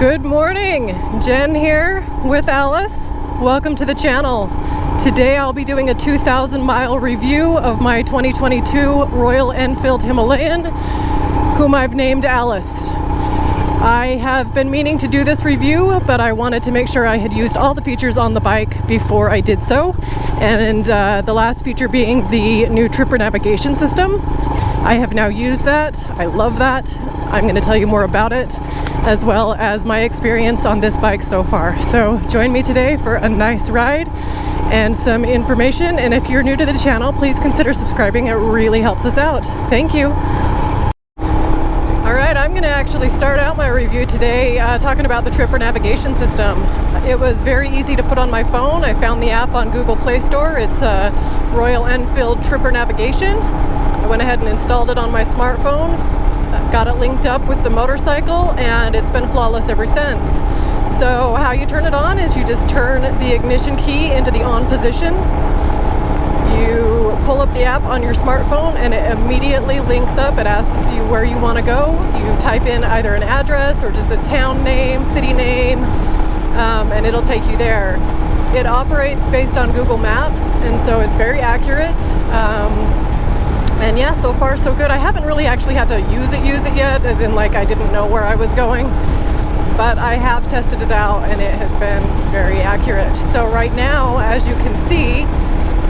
Good morning, Jen here with Alice. Welcome to the channel. Today I'll be doing a 2,000 mile review of my 2022 Royal Enfield Himalayan, whom I've named Alice. I have been meaning to do this review, but I wanted to make sure I had used all the features on the bike before I did so. And the last feature being the new tripper navigation system. I have now used that. I love that. I'm going to tell you more about it, as well as my experience on this bike so far. So join me today for a nice ride and some information. And if you're new to the channel, please consider subscribing. It really helps us out. Thank you. Alright, I'm going to actually start out my review today talking about the tripper navigation system. It was very easy to put on my phone. I found the app on Google Play Store. It's Royal Enfield Tripper Navigation. I went ahead and installed it on my smartphone, got it linked up with the motorcycle, and it's been flawless ever since. So how you turn it on is you just turn the ignition key into the on position. You pull up the app on your smartphone and it immediately links up. It asks you where you want to go. You type in either an address or just a town name, city name, and it'll take you there. It operates based on Google Maps, and so it's very accurate. And yeah, so far so good. I haven't really actually had to use it yet, as in like I didn't know where I was going, but I have tested it out and it has been very accurate. So right now, as you can see,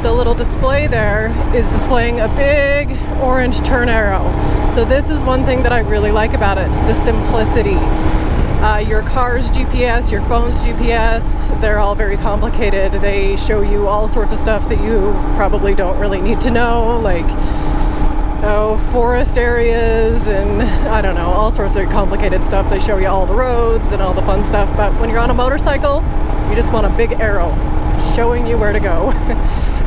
the little display there is displaying a big orange turn arrow. So this is one thing that I really like about it, the simplicity. Your car's GPS, your phone's GPS, they're all very complicated. They show you all sorts of stuff that you probably don't really need to know, like forest areas and I don't know, all sorts of complicated stuff. They show you all the roads and all the fun stuff, but when you're on a motorcycle, you just want a big arrow showing you where to go.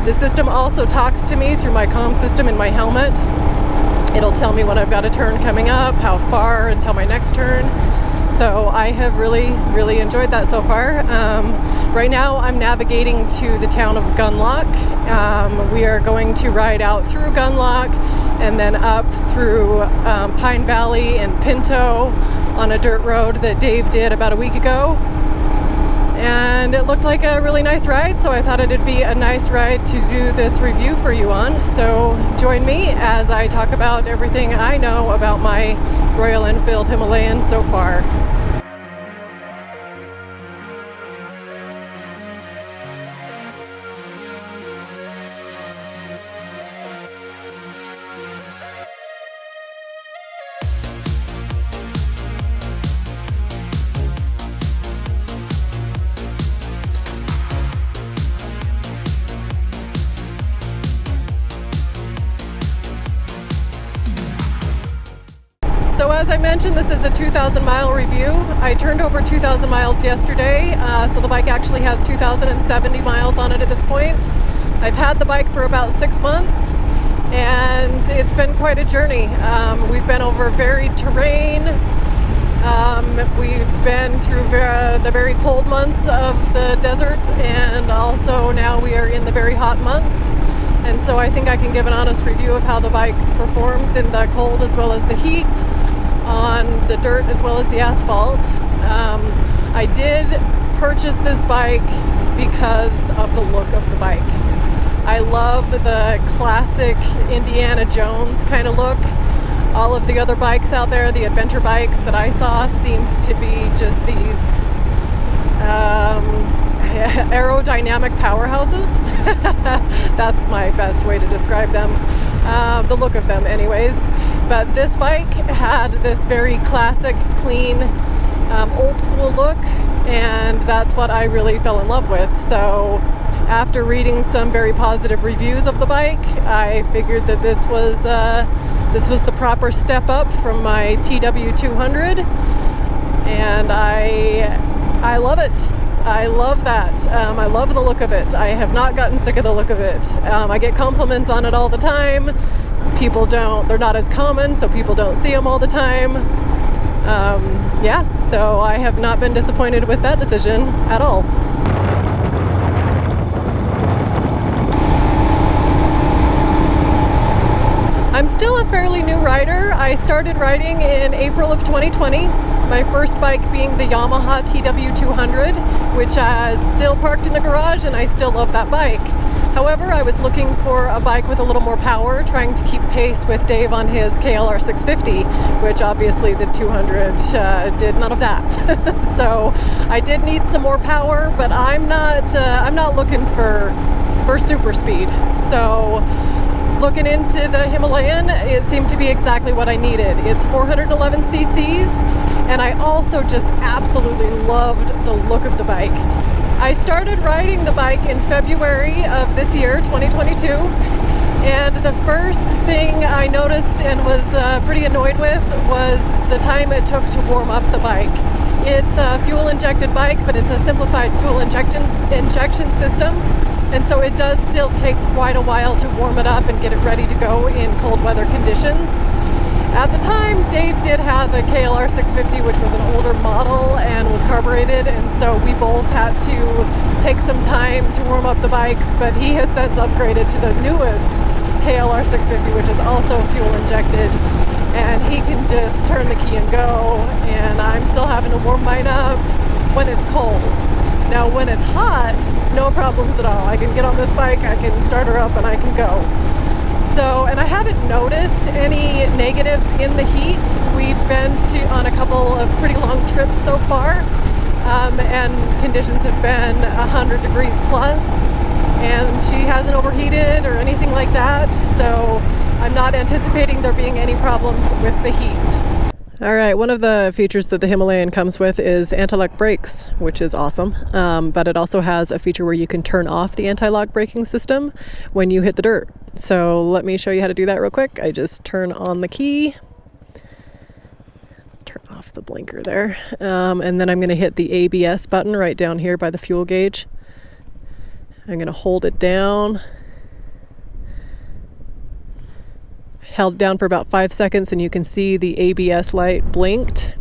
The system also talks to me through my comm system in my helmet. It'll tell me when I've got a turn coming up, how far until my next turn. So I have really enjoyed that so far. Right now I'm navigating to the town of Gunlock. We are going to ride out through Gunlock and then up through Pine Valley and Pinto on a dirt road that Dave did about a week ago. And it looked like a really nice ride, so I thought it'd be a nice ride to do this review for you on. So join me as I talk about everything I know about my Royal Enfield Himalayan so far. So as I mentioned, this is a 2,000 mile review. I turned over 2,000 miles yesterday, so the bike actually has 2,070 miles on it at this point. I've had the bike for about 6 months, and it's been quite a journey. We've been over varied terrain. We've been through the very cold months of the desert, and also now we are in the very hot months. And so I think I can give an honest review of how the bike performs in the cold as well as the heat, on the dirt as well as the asphalt. I did purchase this bike because of the look of the bike. I love the classic Indiana Jones kind of look. All of the other bikes out there, the adventure bikes that I saw, seemed to be just these aerodynamic powerhouses. That's my best way to describe them. The look of them anyways. But this bike had this very classic, clean, old school look, and that's what I really fell in love with. So after reading some very positive reviews of the bike, I figured that this was the proper step up from my TW200, and I love it. I love that. I love the look of it. I have not gotten sick of the look of it. I get compliments on it all the time. People don't, they're not as common, so people don't see them all the time. Yeah, so I have not been disappointed with that decision at all. I'm still a fairly new rider. I started riding in April of 2020. My first bike being the Yamaha TW200, which is still parked in the garage, and I still love that bike. However, I was looking for a bike with a little more power, trying to keep pace with Dave on his KLR 650, which obviously the 200 did none of that. So I did need some more power, but I'm not looking for super speed. So looking into the Himalayan, it seemed to be exactly what I needed. It's 411 cc's, and I also just absolutely loved the look of the bike. I started riding the bike in February of this year, 2022, and the first thing I noticed and was pretty annoyed with was the time it took to warm up the bike. It's a fuel-injected bike, but it's a simplified fuel injection system, and so it does still take quite a while to warm it up and get it ready to go in cold weather conditions. At the time, Dave did have a KLR 650, which was an older model and was carbureted, and so we both had to take some time to warm up the bikes, but he has since upgraded to the newest KLR 650, which is also fuel injected, and he can just turn the key and go, and I'm still having to warm mine up when it's cold. Now when it's hot, no problems at all. I can get on this bike, I can start her up, and I can go. So, and I haven't noticed any negatives in the heat. We've been on a couple of pretty long trips so far, and conditions have been 100 degrees plus, and she hasn't overheated or anything like that, so I'm not anticipating there being any problems with the heat. All right, one of the features that the Himalayan comes with is anti-lock brakes, which is awesome, but it also has a feature where you can turn off the anti-lock braking system when you hit the dirt. So let me show you how to do that real quick. I just turn on the key, turn off the blinker there, and then I'm going to hit the ABS button right down here by the fuel gauge. I'm going to hold it down, held down for about 5 seconds, and you can see the ABS light blinked,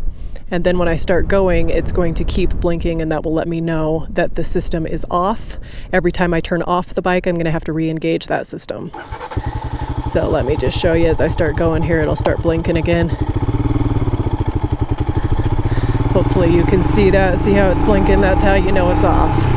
and then when I start going, it's going to keep blinking, and that will let me know that the system is off. Every time I turn off the bike, I'm going to have to re-engage that system. So let me just show you as I start going here, it'll start blinking again. Hopefully you can see that, see how it's blinking, that's how you know it's off.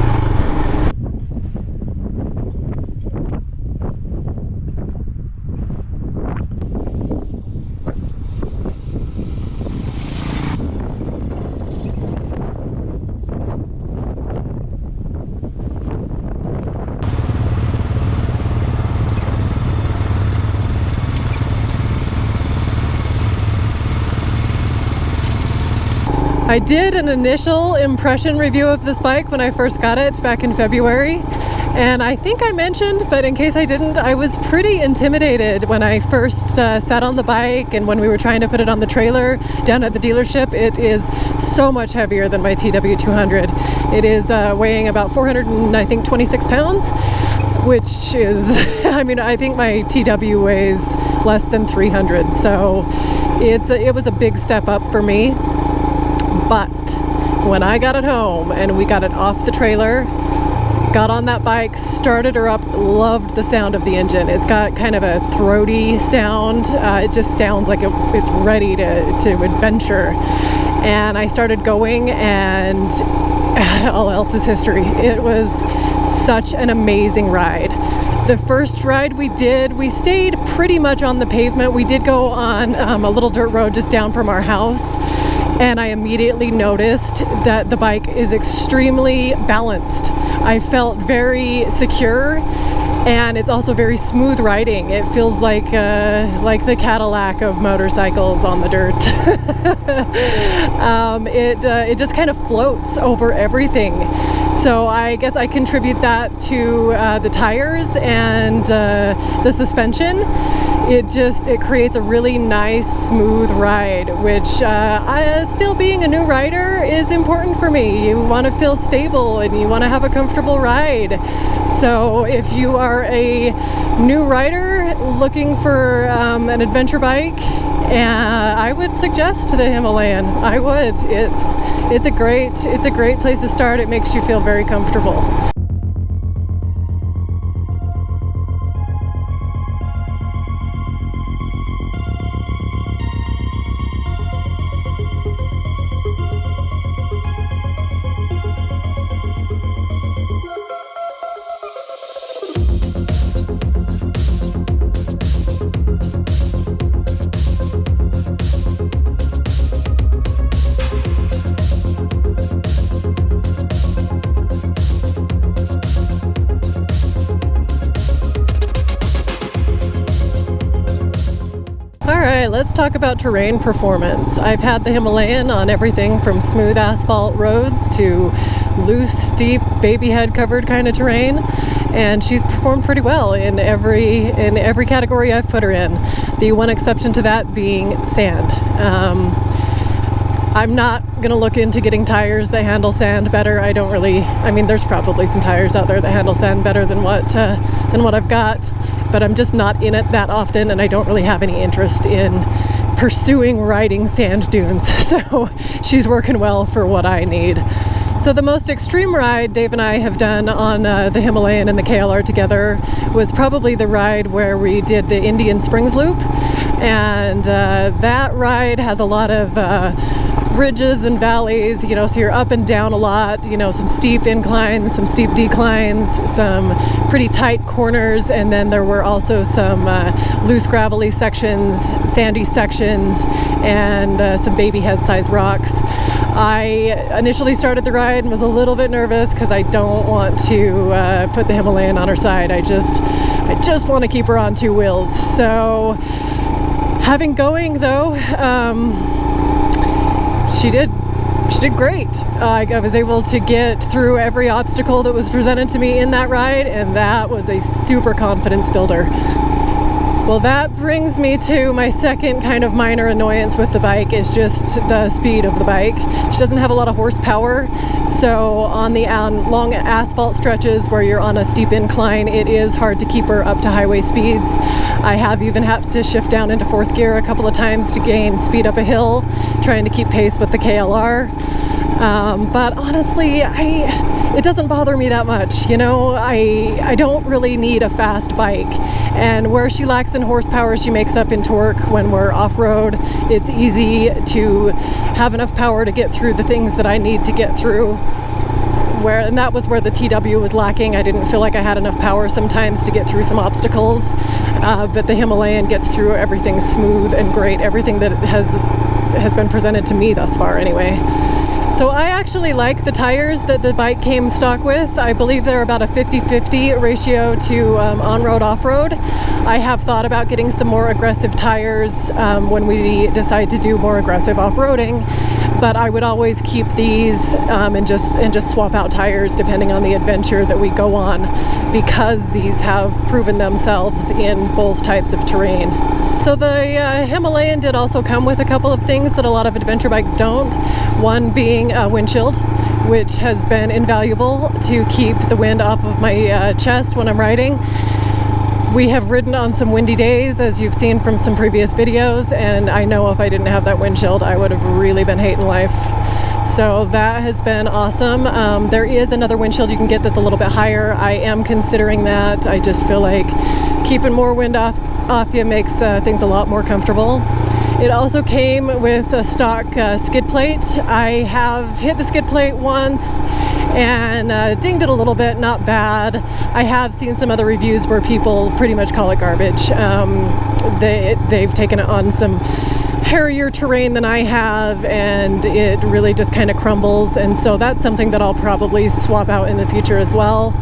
I did an initial impression review of this bike when I first got it back in February, and I think I mentioned, but in case I didn't, I was pretty intimidated when I first sat on the bike and when we were trying to put it on the trailer down at the dealership. It is so much heavier than my TW200. It is weighing about 426 pounds, which is, I mean, I think my TW weighs less than 300, so it was a big step up for me. But when I got it home and we got it off the trailer, got on that bike, started her up, loved the sound of the engine. It's got kind of a throaty sound. It just sounds like it's ready to adventure. And I started going, and all else is history. It was such an amazing ride. The first ride we did, we stayed pretty much on the pavement. We did go on a little dirt road just down from our house. And I immediately noticed that the bike is extremely balanced. I felt very secure, and it's also very smooth riding. It feels like the Cadillac of motorcycles on the dirt. It just kind of floats over everything. So I guess I contribute that to the tires and the suspension. It creates a really nice, smooth ride, which still being a new rider is important for me. You want to feel stable and you want to have a comfortable ride. So if you are a new rider looking for an adventure bike, I would suggest the Himalayan. I would. It's a great place to start. It makes you feel very comfortable. let's talk about terrain performance. I've had the Himalayan on everything from smooth asphalt roads to loose, steep, baby head covered kind of terrain, and she's performed pretty well in every category I've put her in. The one exception to that being sand. I'm not going to look into getting tires that handle sand better. I mean, there's probably some tires out there that handle sand better than what I've got, but I'm just not in it that often, and I don't really have any interest in pursuing riding sand dunes. So she's working well for what I need. So the most extreme ride Dave and I have done on the Himalayan and the KLR together was probably the ride where we did the Indian Springs Loop, and that ride has a lot of ridges and valleys, you know, so you're up and down a lot, you know, some steep inclines, some steep declines, some pretty tight corners, and then there were also some loose gravelly sections, sandy sections, and some baby head sized rocks. I initially started the ride and was a little bit nervous because I don't want to put the Himalayan on her side. I just want to keep her on two wheels. So having going though, she did great. I was able to get through every obstacle that was presented to me in that ride, and that was a super confidence builder. Well, that brings me to my second kind of minor annoyance with the bike, is just the speed of the bike. She doesn't have a lot of horsepower, so on the long asphalt stretches where you're on a steep incline, it is hard to keep her up to highway speeds. I have even had to shift down into fourth gear a couple of times to gain speed up a hill, trying to keep pace with the KLR. But honestly, it doesn't bother me that much. You know, I don't really need a fast bike. And where she lacks in horsepower, she makes up in torque. When we're off-road, it's easy to have enough power to get through the things that I need to get through. And that was where the TW was lacking. I didn't feel like I had enough power sometimes to get through some obstacles. But the Himalayan gets through everything smooth and great, everything that has been presented to me thus far anyway. So I actually like the tires that the bike came stock with. I believe they're about a 50-50 ratio to on-road, off-road. I have thought about getting some more aggressive tires when we decide to do more aggressive off-roading, but I would always keep these and just swap out tires depending on the adventure that we go on, because these have proven themselves in both types of terrain. So the Himalayan did also come with a couple of things that a lot of adventure bikes don't. One being a windshield, which has been invaluable to keep the wind off of my chest when I'm riding. We have ridden on some windy days, as you've seen from some previous videos, and I know if I didn't have that windshield, I would have really been hating life. So that has been awesome. There is another windshield you can get that's a little bit higher. I am considering that. I just feel like keeping more wind off you makes things a lot more comfortable. It also came with a stock skid plate. I have hit the skid plate once and dinged it a little bit, not bad. I have seen some other reviews where people pretty much call it garbage. They've taken it on some hairier terrain than I have, and it really just kind of crumbles, and so that's something that I'll probably swap out in the future as well.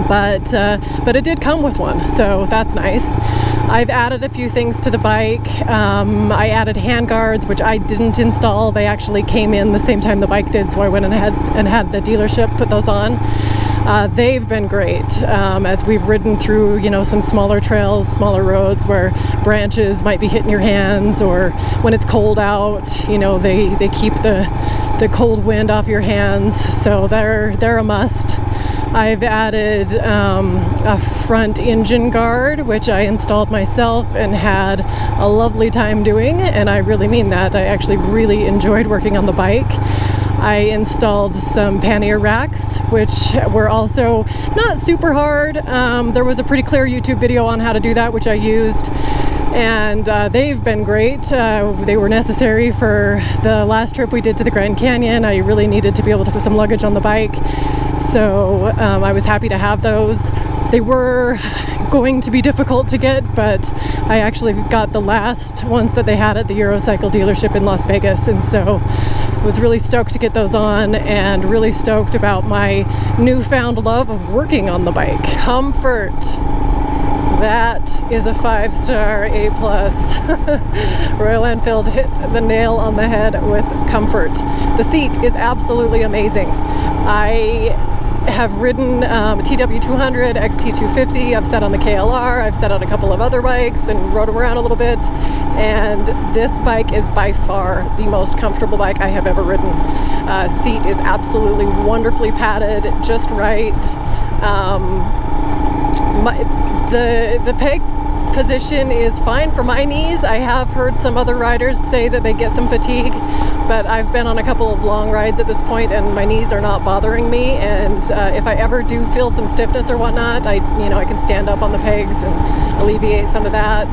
But it did come with one, so that's nice. I've added a few things to the bike. I added hand guards, which I didn't install. They actually came in the same time the bike did, so I went ahead and had the dealership put those on. They've been great as we've ridden through, you know, some smaller trails, smaller roads where branches might be hitting your hands, or when it's cold out, you know, they keep the cold wind off your hands, so they're a must. I've added a front engine guard, which I installed myself and had a lovely time doing, and I really mean that. I actually really enjoyed working on the bike. I installed some pannier racks, which were also not super hard. There was a pretty clear YouTube video on how to do that, which I used, and they've been great. They were necessary for the last trip we did to the Grand Canyon. I really needed to be able to put some luggage on the bike, so I was happy to have those. They were going to be difficult to get, but I actually got the last ones that they had at the Eurocycle dealership in Las Vegas, and so was really stoked to get those on, and really stoked about my newfound love of working on the bike. Comfort. That is a 5-star A+. Royal Enfield hit the nail on the head with comfort. The seat is absolutely amazing. I have ridden TW200, XT250, I've sat on the KLR, I've sat on a couple of other bikes and rode them around a little bit, and this bike is by far the most comfortable bike I have ever ridden. Seat is absolutely wonderfully padded, just right. The peg position is fine for my knees. I have heard some other riders say that they get some fatigue, but I've been on a couple of long rides at this point and my knees are not bothering me, and if I ever do feel some stiffness or whatnot, I can stand up on the pegs and alleviate some of that.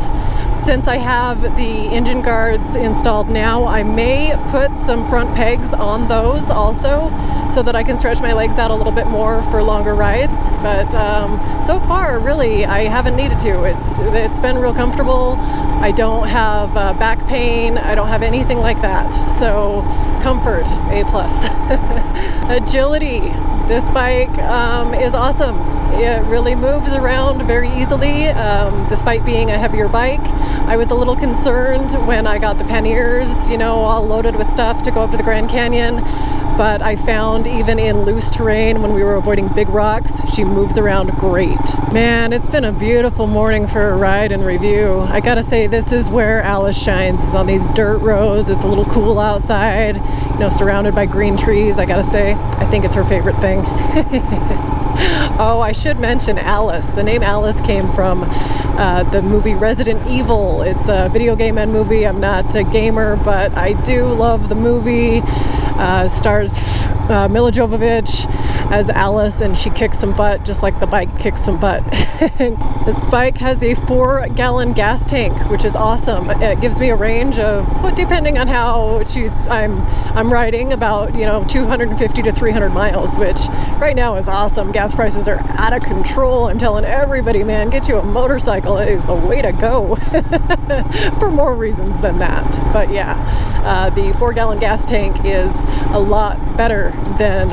Since I have the engine guards installed now, I may put some front pegs on those also so that I can stretch my legs out a little bit more for longer rides. But so far, really, I haven't needed to. It's been real comfortable. I don't have back pain. I don't have anything like that. So comfort, A+. Agility. This bike is awesome. It really moves around very easily, despite being a heavier bike. I was a little concerned when I got the panniers, all loaded with stuff to go up to the Grand Canyon, but I found even in loose terrain when we were avoiding big rocks, she moves around great. Man, it's been a beautiful morning for a ride and review. I gotta say, this is where Alice shines, is on these dirt roads. It's a little cool outside, surrounded by green trees. I gotta say, I think it's her favorite thing. Oh, I should mention Alice. The name Alice came from the movie Resident Evil. It's a video game and movie. I'm not a gamer, but I do love the movie. Stars Mila Jovovich as Alice, and she kicks some butt just like the bike kicks some butt. This bike has a 4-gallon gas tank, which is awesome. It gives me a range of, depending on how I'm riding, about 250 to 300 miles, which right now is awesome. Gas prices are out of control. I'm telling everybody, man, get you a motorcycle. It is the way to go. For more reasons than that. But yeah, the 4-gallon gas tank is a lot better than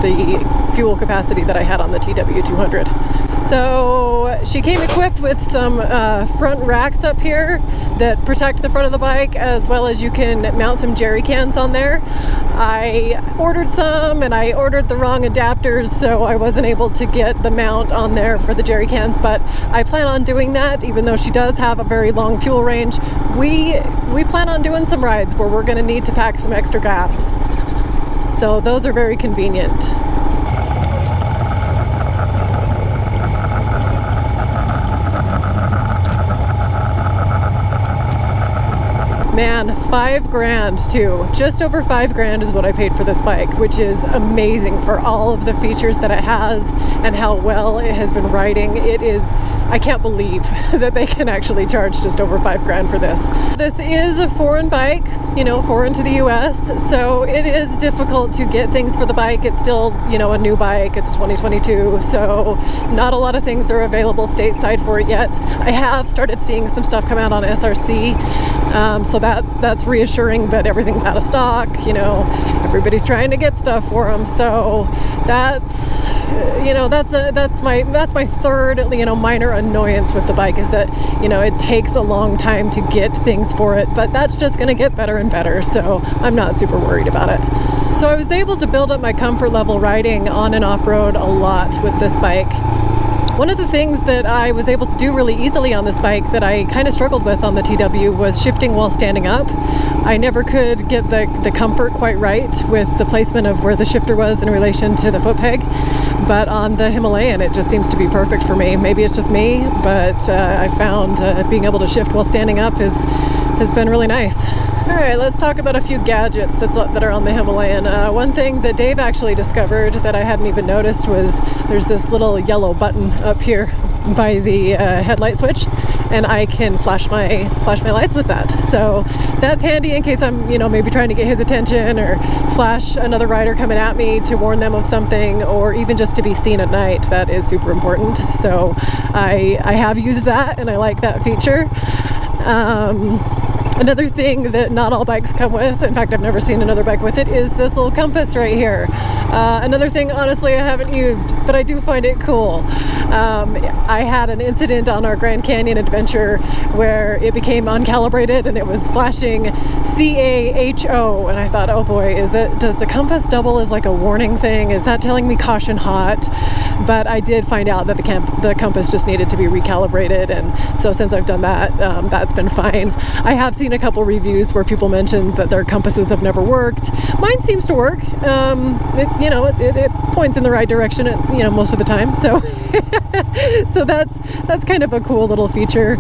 the fuel capacity that I had on the TW200. So she came equipped with some front racks up here that protect the front of the bike, as well as you can mount some jerry cans on there. I ordered some and I ordered the wrong adapters, so I wasn't able to get the mount on there for the jerry cans, but I plan on doing that. Even though she does have a very long fuel range, we plan on doing some rides where we're going to need to pack some extra gas. So those are very convenient. Man, $5,000 too. Just over $5,000 is what I paid for this bike, which is amazing for all of the features that it has and how well it has been riding. I can't believe that they can actually charge just over $5,000 for this. This is a foreign bike, foreign to the US, so it is difficult to get things for the bike. It's still, a new bike. It's 2022, so not a lot of things are available stateside for it yet. I have started seeing some stuff come out on SRC, so that's reassuring, but everything's out of stock. Everybody's trying to get stuff for them, so that's my third minor annoyance with the bike, is that it takes a long time to get things for it, but that's just going to get better and better, so I'm not super worried about it. So I was able to build up my comfort level riding on and off-road a lot with this bike. One of the things that I was able to do really easily on this bike that I kind of struggled with on the TW was shifting while standing up. I never could get the comfort quite right with the placement of where the shifter was in relation to the foot peg, but on the Himalayan it just seems to be perfect for me. Maybe it's just me, but I found being able to shift while standing up has been really nice. Alright, let's talk about a few gadgets that are on the Himalayan. One thing that Dave actually discovered that I hadn't even noticed was there's this little yellow button up here by the headlight switch, and I can flash my lights with that. So that's handy in case I'm, maybe trying to get his attention, or flash another rider coming at me to warn them of something, or even just to be seen at night. That is super important. So I have used that, and I like that feature. Another thing that not all bikes come with, in fact I've never seen another bike with it, is this little compass right here. Another thing honestly I haven't used, but I do find it cool. I had an incident on our Grand Canyon adventure where it became uncalibrated and it was flashing CAHO, and I thought, oh boy, does the compass double as like a warning thing? Is that telling me caution hot? But I did find out that the compass just needed to be recalibrated, and so since I've done that, that's been fine. I have seen a couple reviews where people mentioned that their compasses have never worked. Mine seems to work. It points in the right direction, most of the time. So, so that's kind of a cool little feature.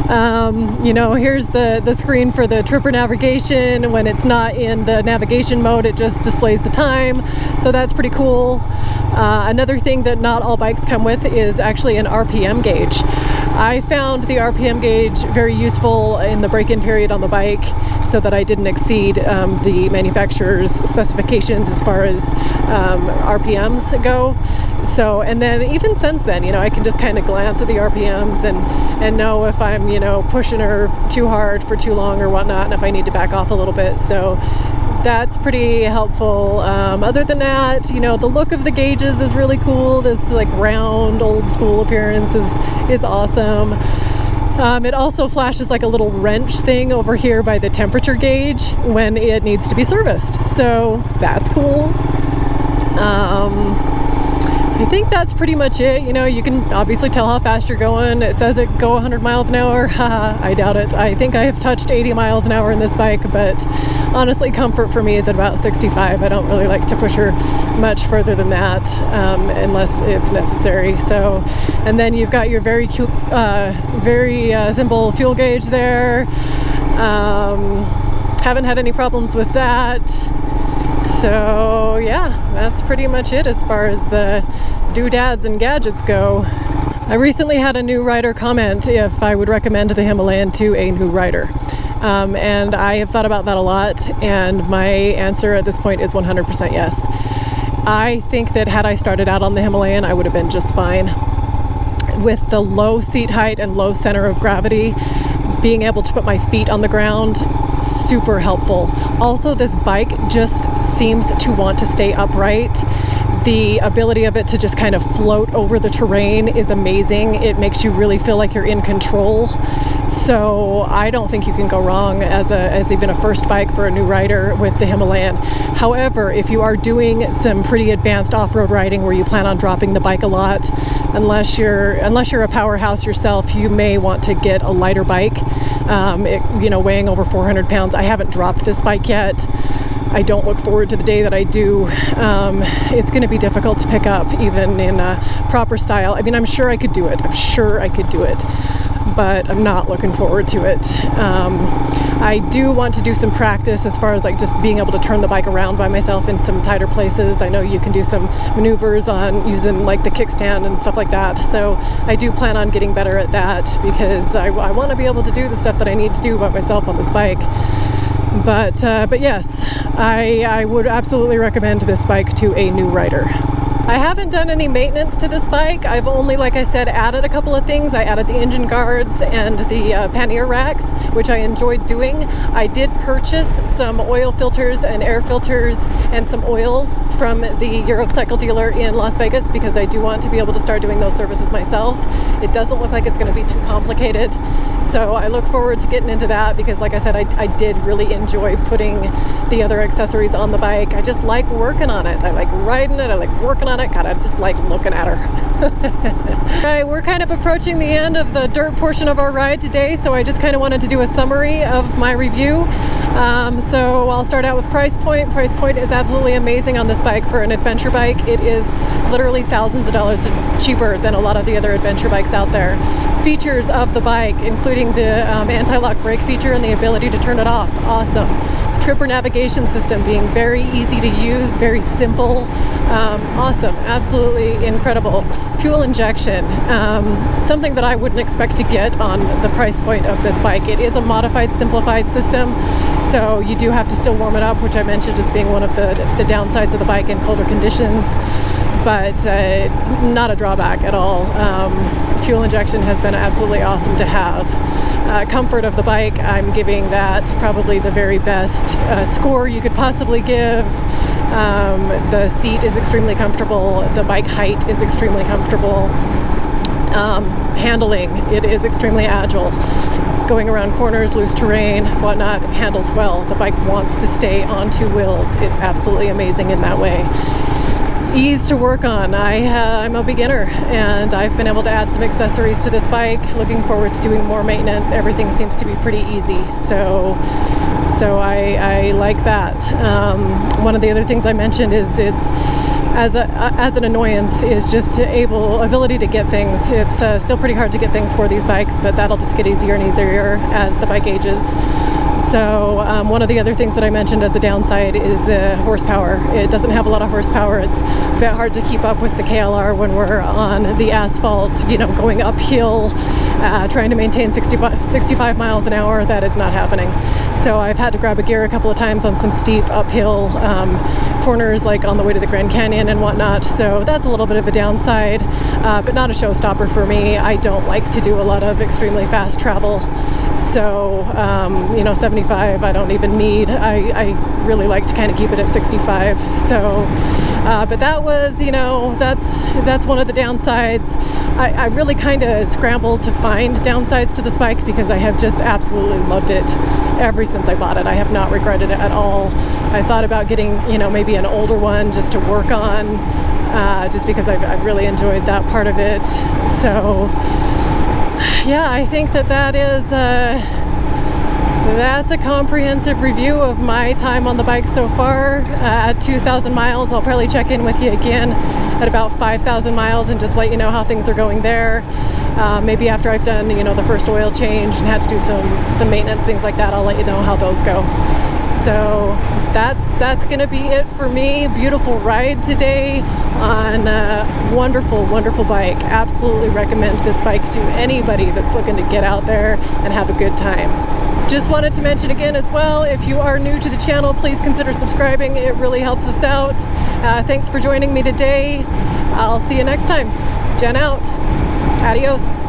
Here's the screen for the tripper navigation. When it's not in the navigation mode, it just displays the time. So that's pretty cool. Another thing that not all bikes come with is actually an RPM gauge. I found the RPM gauge very useful in the break-in period on the bike so that I didn't exceed the manufacturer's specifications as far as RPMs go. So, and then even since then, I can just kind of glance at the RPMs and know if I'm, pushing her too hard for too long or whatnot, and if I need to back off a little bit. So that's pretty helpful. Other than that, the look of the gauges is really cool. This like round old school appearance is awesome. It also flashes like a little wrench thing over here by the temperature gauge when it needs to be serviced. So that's cool. I think that's pretty much it. You can obviously tell how fast you're going. It says it go 100 miles an hour. Haha, I doubt it. I think I have touched 80 miles an hour in this bike, but honestly, comfort for me is at about 65. I don't really like to push her much further than that unless it's necessary. So, and then you've got your very cute, very simple fuel gauge there. Haven't had any problems with that. So yeah, that's pretty much it as far as the doodads and gadgets go. I recently had a new rider comment if I would recommend the Himalayan to a new rider. And I have thought about that a lot, and my answer at this point is 100% yes. I think that had I started out on the Himalayan, I would have been just fine. With the low seat height and low center of gravity, being able to put my feet on the ground, super helpful. Also, this bike just seems to want to stay upright. The ability of it to just kind of float over the terrain is amazing. It makes you really feel like you're in control. So I don't think you can go wrong as even a first bike for a new rider with the Himalayan. However, if you are doing some pretty advanced off-road riding where you plan on dropping the bike a lot, unless you're a powerhouse yourself, you may want to get a lighter bike. Weighing over 400 pounds. I haven't dropped this bike yet. I don't look forward to the day that I do. It's going to be difficult to pick up even in proper style. I mean, I'm sure I could do it. But I'm not looking forward to it. I do want to do some practice as far as like just being able to turn the bike around by myself in some tighter places. I know you can do some maneuvers on using like the kickstand and stuff like that. So I do plan on getting better at that because I want to be able to do the stuff that I need to do by myself on this bike. But yes, I would absolutely recommend this bike to a new rider. I haven't done any maintenance to this bike. I've only, like I said, added a couple of things. I added the engine guards and the pannier racks, which I enjoyed doing. I did purchase some oil filters and air filters and some oil from the Eurocycle dealer in Las Vegas because I do want to be able to start doing those services myself. It doesn't look like it's going to be too complicated. So I look forward to getting into that because, like I said, I did really enjoy putting the other accessories on the bike. I just like working on it. I like riding it. I like working on it. God, I just like looking at her. Right, we're kind of approaching the end of the dirt portion of our ride today, so I just kind of wanted to do a summary of my review. So I'll start out with price point. Price point is absolutely amazing on this bike for an adventure bike. It is literally thousands of dollars cheaper than a lot of the other adventure bikes out there. Features of the bike, including the anti-lock brake feature and the ability to turn it off. Awesome. Tripper navigation system being very easy to use, very simple. Awesome, absolutely incredible. Fuel injection, something that I wouldn't expect to get on the price point of this bike. It is a modified, simplified system, so you do have to still warm it up, which I mentioned as being one of the downsides of the bike in colder conditions, but not a drawback at all. Fuel injection has been absolutely awesome to have. comfort of the bike, I'm giving that probably the very best score you could possibly give. The seat is extremely comfortable. The bike height is extremely comfortable. Handling, it is extremely agile. Going around corners, loose terrain, whatnot, handles well. The bike wants to stay on two wheels. It's absolutely amazing in that way. Ease to work on. I'm a beginner, and I've been able to add some accessories to this bike. Looking forward to doing more maintenance. Everything seems to be pretty easy, so I like that. One of the other things I mentioned is it's as an annoyance is just ability to get things. It's still pretty hard to get things for these bikes, but that'll just get easier and easier as the bike ages. So one of the other things that I mentioned as a downside is the horsepower. It doesn't have a lot of horsepower. It's a bit hard to keep up with the KLR when we're on the asphalt, going uphill, trying to maintain 65 miles an hour. That is not happening. So I've had to grab a gear a couple of times on some steep uphill corners, like on the way to the Grand Canyon and whatnot. So that's a little bit of a downside, but not a showstopper for me. I don't like to do a lot of extremely fast travel. So, 75 I don't even need. I really like to kind of keep it at 65. So, but that was, that's one of the downsides. I really kind of scrambled to find downsides to this bike because I have just absolutely loved it ever since I bought it. I have not regretted it at all. I thought about getting, maybe an older one just to work on, just because I've really enjoyed that part of it. So, yeah, I think that is that's a comprehensive review of my time on the bike so far. At 2,000 miles, I'll probably check in with you again at about 5,000 miles and just let you know how things are going there. Maybe after I've done, the first oil change and had to do some maintenance, things like that, I'll let you know how those go. So that's gonna be it for me. Beautiful ride today on a wonderful, wonderful bike. Absolutely recommend this bike to anybody that's looking to get out there and have a good time. Just wanted to mention again as well, if you are new to the channel, please consider subscribing. It really helps us out. Thanks for joining me today. I'll see you next time. Jen out. Adios.